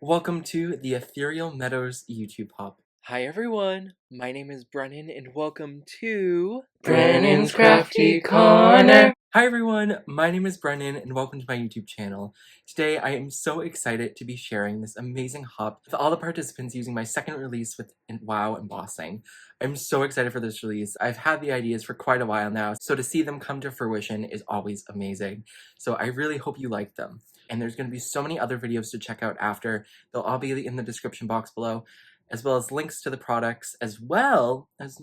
Welcome to the Ethereal Meadows YouTube Hub. Hi everyone, my name is Brennan and welcome to Brennan's Crafty Corner. Hi everyone, my name is Brennan and welcome to my YouTube channel. Today I am so excited to be sharing this amazing hub with all the participants using my second release with WoW Embossing. I'm so excited for this release. I've had the ideas for quite a while now, so to see them come to fruition is always amazing. So I really hope you like them. And there's going to be so many other videos to check out after. They'll all be in the description box below, as well as links to the products, as well as,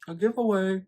a giveaway.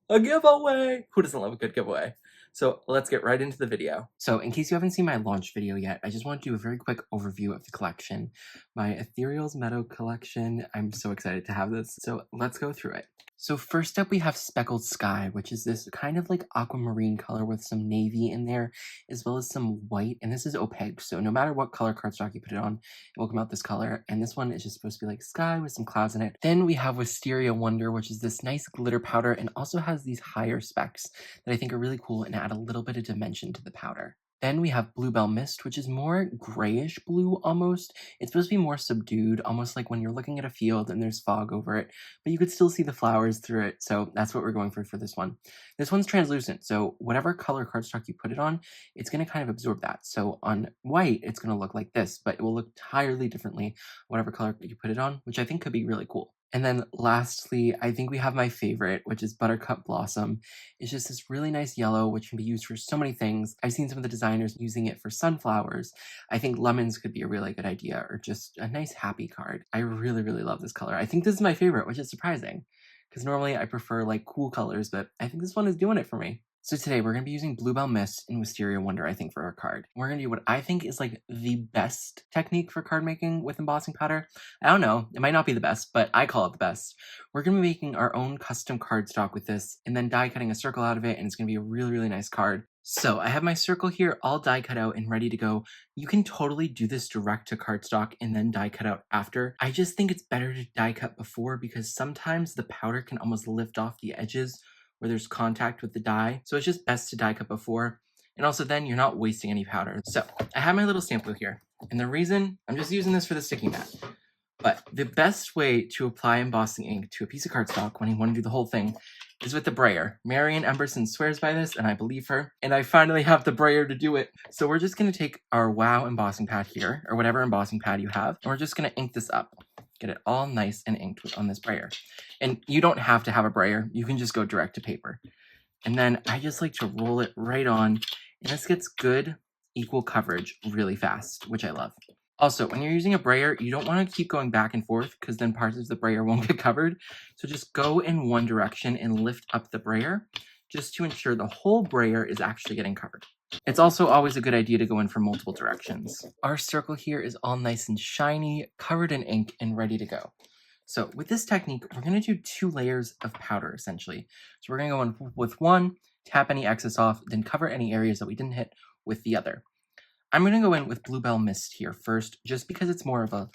A giveaway! Who doesn't love a good giveaway? So let's get right into the video. So in case you haven't seen my launch video yet, I just want to do a very quick overview of the collection. My Ethereal Meadows Collection. I'm so excited to have this. So let's go through it. So first up we have Speckled Sky, which is this kind of like aquamarine color with some navy in there, as well as some white, and this is opaque, so no matter what color cardstock you put it on, it will come out this color, and this one is just supposed to be like sky with some clouds in it. Then we have Wisteria Wonder, which is this nice glitter powder, and also has these higher specks that I think are really cool and add a little bit of dimension to the powder. Then we have Bluebell Mist, which is more grayish blue almost. It's supposed to be more subdued, almost like when you're looking at a field and there's fog over it, but you could still see the flowers through it, so that's what we're going for this one. This one's translucent, so whatever color cardstock you put it on, it's going to kind of absorb that. So on white, it's going to look like this, but it will look entirely differently whatever color you put it on, which I think could be really cool. And then lastly, I think we have my favorite, which is Buttercup Blossom. It's just this really nice yellow, which can be used for so many things. I've seen some of the designers using it for sunflowers. I think lemons could be a really good idea, or just a nice happy card. I really, really love this color. I think this is my favorite, which is surprising, because normally I prefer like cool colors, but I think this one is doing it for me. So today we're going to be using Bluebell Mist and Wisteria Wonder, I think, for our card. We're going to do what I think is like the best technique for card making with embossing powder. I don't know, it might not be the best, but I call it the best. We're going to be making our own custom cardstock with this, and then die cutting a circle out of it, and it's going to be a really, really nice card. So I have my circle here all die cut out and ready to go. You can totally do this direct to cardstock and then die cut out after. I just think it's better to die cut before, because sometimes the powder can almost lift off the edges where there's contact with the die. So it's just best to die cut before. And also then you're not wasting any powder. So I have my little stamp wheel here. And the reason, I'm just using this for the sticky mat. But the best way to apply embossing ink to a piece of cardstock when you want to do the whole thing is with the brayer. Marian Emberson swears by this, and I believe her. And I finally have the brayer to do it. So we're just going to take our WoW embossing pad here, or whatever embossing pad you have, and we're just going to ink this up. Get it all nice and inked on this brayer. And you don't have to have a brayer. You can just go direct to paper. And then I just like to roll it right on. And this gets good, equal coverage really fast, which I love. Also, when you're using a brayer, you don't want to keep going back and forth, because then parts of the brayer won't get covered. So just go in one direction and lift up the brayer, just to ensure the whole brayer is actually getting covered. It's also always a good idea to go in from multiple directions. Our circle here is all nice and shiny, covered in ink, and ready to go. So with this technique, we're going to do 2 layers of powder, essentially. So we're going to go in with one, tap any excess off, then cover any areas that we didn't hit with the other. I'm going to go in with Bluebell Mist here first, just because it's more of a,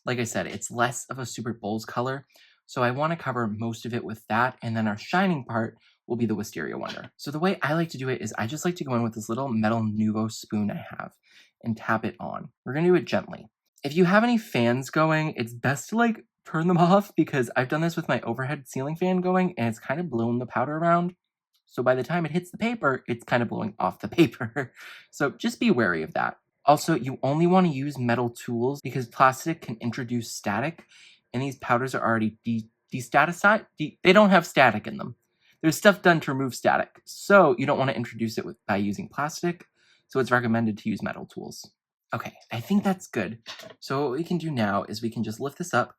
like I said, it's less of a super bold color. So I want to cover most of it with that, and then our shining part will be the Wisteria Wonder. So the way I like to do it is I just like to go in with this little metal Nuvo spoon I have and tap it on. We're going to do it gently. If you have any fans going, it's best to like turn them off, because I've done this with my overhead ceiling fan going and it's kind of blown the powder around. So by the time it hits the paper, it's kind of blowing off the paper. So just be wary of that. Also, you only want to use metal tools because plastic can introduce static, and these powders are already destaticize. They don't have static in them. There's stuff done to remove static, so you don't want to introduce it by using plastic, so it's recommended to use metal tools. Okay, I think that's good. So what we can do now is we can just lift this up,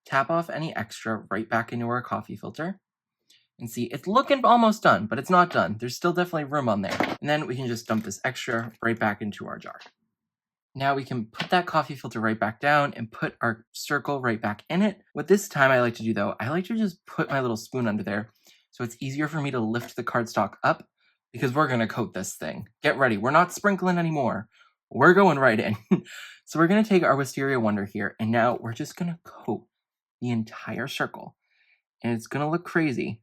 tap off any extra right back into our coffee filter, and see, it's looking almost done, but it's not done. There's still definitely room on there. And then we can just dump this extra right back into our jar. Now we can put that coffee filter right back down and put our circle right back in it. What this time I like to do though, I like to just put my little spoon under there so it's easier for me to lift the cardstock up, because we're gonna coat this thing. Get ready, we're not sprinkling anymore. We're going right in. So we're gonna take our Wisteria Wonder here, and now we're just gonna coat the entire circle. And it's gonna look crazy,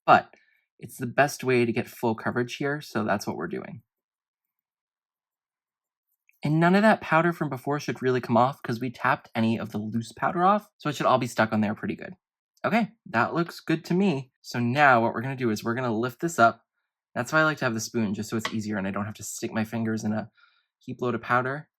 but it's the best way to get full coverage here, so that's what we're doing. And none of that powder from before should really come off because we tapped any of the loose powder off, so it should all be stuck on there pretty good. Okay, that looks good to me. So now what we're gonna do is we're gonna lift this up. That's why I like to have the spoon, just so it's easier and I don't have to stick my fingers in a heap load of powder.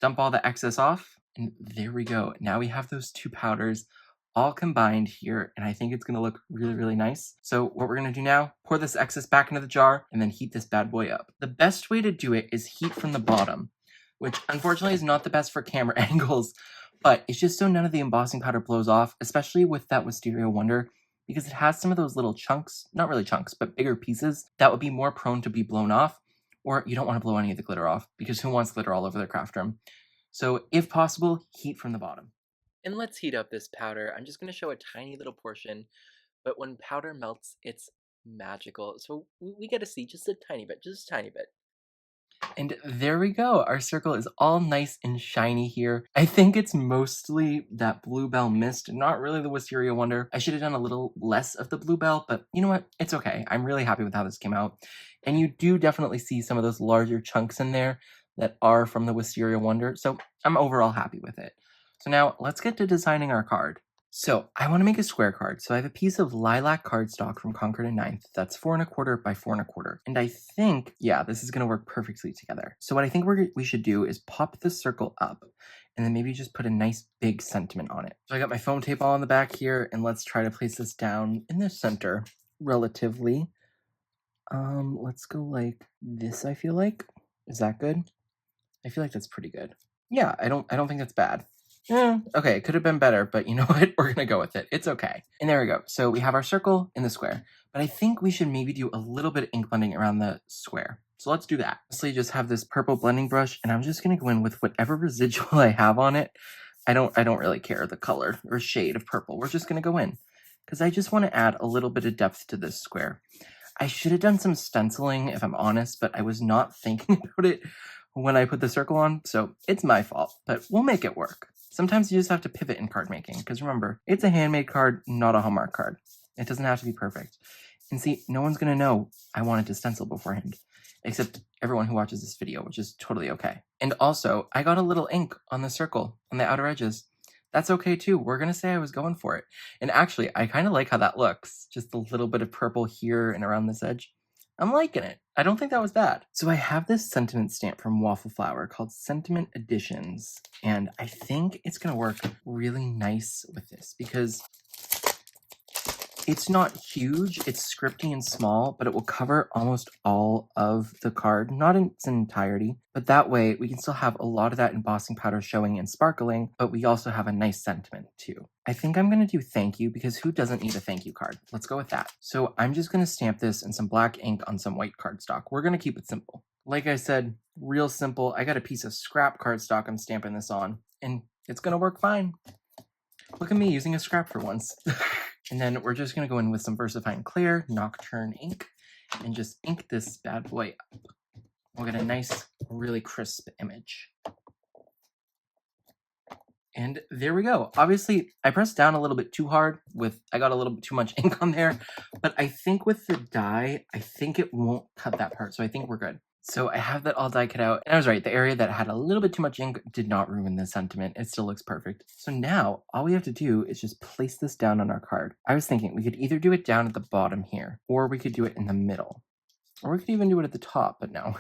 Dump all the excess off, and there we go. Now we have those two powders all combined here, and I think it's gonna look really, really nice. So what we're gonna do now, pour this excess back into the jar and then heat this bad boy up. The best way to do it is heat from the bottom, which unfortunately is not the best for camera angles, but it's just so none of the embossing powder blows off, especially with that Wisteria Wonder, because it has some of those little chunks, not really chunks, but bigger pieces that would be more prone to be blown off, or you don't want to blow any of the glitter off, because who wants glitter all over their craft room? So if possible, heat from the bottom. And let's heat up this powder. I'm just going to show a tiny little portion, but when powder melts, it's magical. So we get to see just a tiny bit, just a tiny bit. And there we go. Our circle is all nice and shiny here. I think it's mostly that Bluebell mist, not really the Wisteria Wonder. I should have done a little less of the Bluebell, but you know what? It's okay. I'm really happy with how this came out. And you do definitely see some of those larger chunks in there that are from the Wisteria Wonder, so I'm overall happy with it. So now let's get to designing our card. So I want to make a square card. So I have a piece of lilac cardstock from Concord & Ninth that's 4 1/4 by 4 1/4. And I think, yeah, this is going to work perfectly together. So what I think we should do is pop the circle up and then maybe just put a nice big sentiment on it. So I got my foam tape all on the back here, and let's try to place this down in the center relatively. Let's go like this, I feel like. Is that good? I feel like that's pretty good. Yeah, I don't think that's bad. Okay, it could have been better, but you know what? We're gonna go with it. It's okay. And there we go. So we have our circle in the square, but I think we should maybe do a little bit of ink blending around the square. So let's do that. Honestly, just have this purple blending brush, and I'm just gonna go in with whatever residual I have on it. I don't really care the color or shade of purple. We're just gonna go in because I just want to add a little bit of depth to this square. I should have done some stenciling if I'm honest, but I was not thinking about it when I put the circle on, so it's my fault, but we'll make it work. Sometimes you just have to pivot in card making, because remember, it's a handmade card, not a Hallmark card. It doesn't have to be perfect. And see, no one's going to know I wanted to stencil beforehand, except everyone who watches this video, which is totally okay. And also, I got a little ink on the circle, on the outer edges. That's okay too. We're going to say I was going for it. And actually, I kind of like how that looks. Just a little bit of purple here and around this edge. I'm liking it. I don't think that was bad. So I have this sentiment stamp from Waffle Flower called Sentiment Editions, and I think it's gonna work really nice with this because it's not huge, it's scripty and small, but it will cover almost all of the card, not in its entirety, but that way we can still have a lot of that embossing powder showing and sparkling, but we also have a nice sentiment too. I think I'm gonna do thank you because who doesn't need a thank you card? Let's go with that. So I'm just gonna stamp this in some black ink on some white cardstock. We're gonna keep it simple. Like I said, real simple. I got a piece of scrap cardstock I'm stamping this on, and it's gonna work fine. Look at me using a scrap for once. And then we're just going to go in with some VersaFine Clear Nocturne ink and just ink this bad boy up. We'll get a nice, really crisp image. And there we go. Obviously, I pressed down a little bit too hard I got a little bit too much ink on there, but I think with the die, I think it won't cut that part. So I think we're good. So I have that all die cut out, and I was right, the area that had a little bit too much ink did not ruin the sentiment. It still looks perfect. So now, all we have to do is just place this down on our card. I was thinking we could either do it down at the bottom here, or we could do it in the middle. Or we could even do it at the top, but no.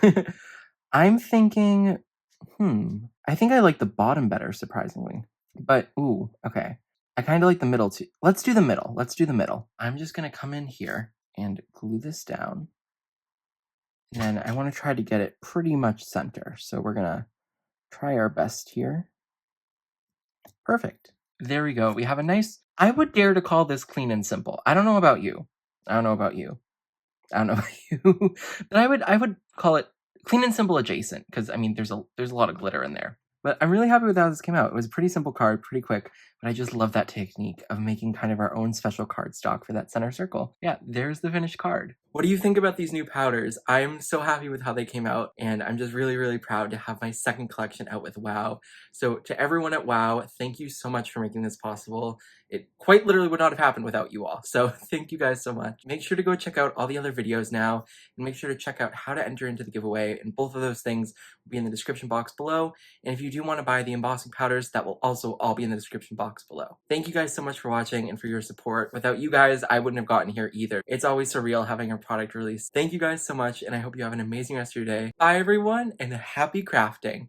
I'm thinking, I think I like the bottom better, surprisingly. But, ooh, okay. I kind of like the middle too. Let's do the middle. Let's do the middle. I'm just going to come in here and glue this down. And then I want to try to get it pretty much center. So we're going to try our best here. Perfect. There we go. We have a nice, I would dare to call this clean and simple. I don't know about you. I don't know about you. But I would call it clean and simple adjacent, because I mean there's a lot of glitter in there. But I'm really happy with how this came out. It was a pretty simple card, pretty quick, but I just love that technique of making kind of our own special card stock for that center circle. Yeah, there's the finished card. What do you think about these new powders? I'm so happy with how they came out, and I'm just really, really proud to have my second collection out with WoW. So to everyone at WoW, thank you so much for making this possible. It quite literally would not have happened without you all. So thank you guys so much. Make sure to go check out all the other videos now, and make sure to check out how to enter into the giveaway, and both of those things will be in the description box below. And if you do want to buy the embossing powders, that will also all be in the description box below. Thank you guys so much for watching and for your support. Without you guys, I wouldn't have gotten here either. It's always surreal having a product release. Thank you guys so much, and I hope you have an amazing rest of your day. Bye everyone, and happy crafting!